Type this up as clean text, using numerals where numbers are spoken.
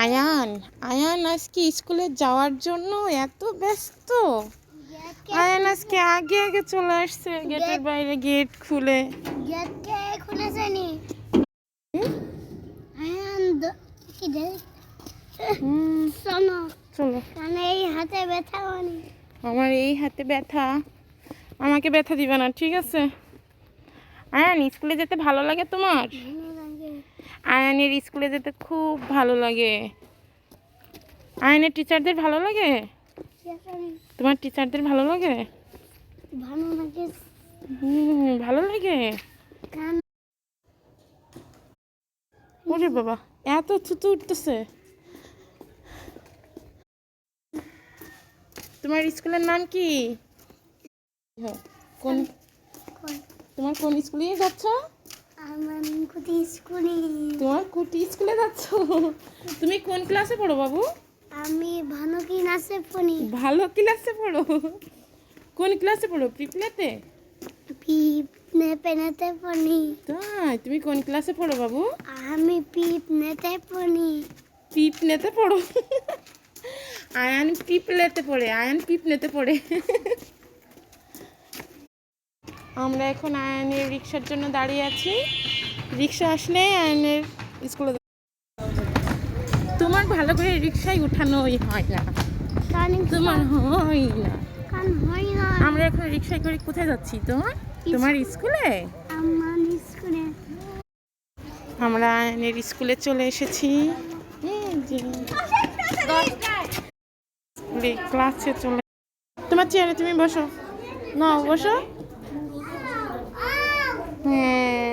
আয়ান আয়ান আজকে স্কুলে যাওয়ার জন্য এত ব্যস্ত। আয়ান আজকে আগে আগে চলে আসছে গেটের বাইরে, গেট খুলে। গেট কে খুলেছে নি? আয়ান কি দেখ? শোনো, চলো। কারণ এই হাতে ব্যথা মানে আমার এই হাতে ব্যথা, আমাকে ব্যথা দিবে না, ঠিক আছে? আয়ান, স্কুলে যেতে ভালো লাগে তোমার? আয়ানের স্কুলে যেতে খুব ভালো লাগে। আয়ানের টিচারদের ভালো লাগে? তোমার টিচারদের ভালো লাগে? ভালো লাগে। ভালো লাগে। ওরে বাবা, এত থুতু উঠতেছে। তোমার স্কুলের নাম কি? কোন তোমার কোন স্কুলে যাচ্ছ? আমার কুটি স্কুলে। তোমার কুটি স্কুলে যাচ্ছ? তুমি কোন ক্লাসে পড়ো বাবু? আমি ভালো ক্লাসে পড়ি। ভালো ক্লাসে পড়ো? কোন ক্লাসে পড়ো? প্রিপ্লেতে? পেনেতে পড়ি। তাই, তুমি কোন ক্লাসে পড়ো বাবু? আমি নেতে পড়ি। পিপনেতে পড়ো? আয়ান পিপলেতে পড়ে, আয়ান পিপনেতে পড়ে। আমরা এখন আয়ানের রিক্সার জন্য দাঁড়িয়ে আছি। রিক্সা আসলে আয়ানের স্কুলে। তোমার ভালো করে রিক্সায় উঠানোই হয় না, তোমার হয় না। আমরা এখন রিক্সায় করে কোথায় যাচ্ছি? তোমার স্কুলে। আমরা আয়ানের স্কুলে চলে এসেছি। ক্লাসে চলে, তোমার চেয়ারে তুমি বসো না, বসো। হ্যাঁ,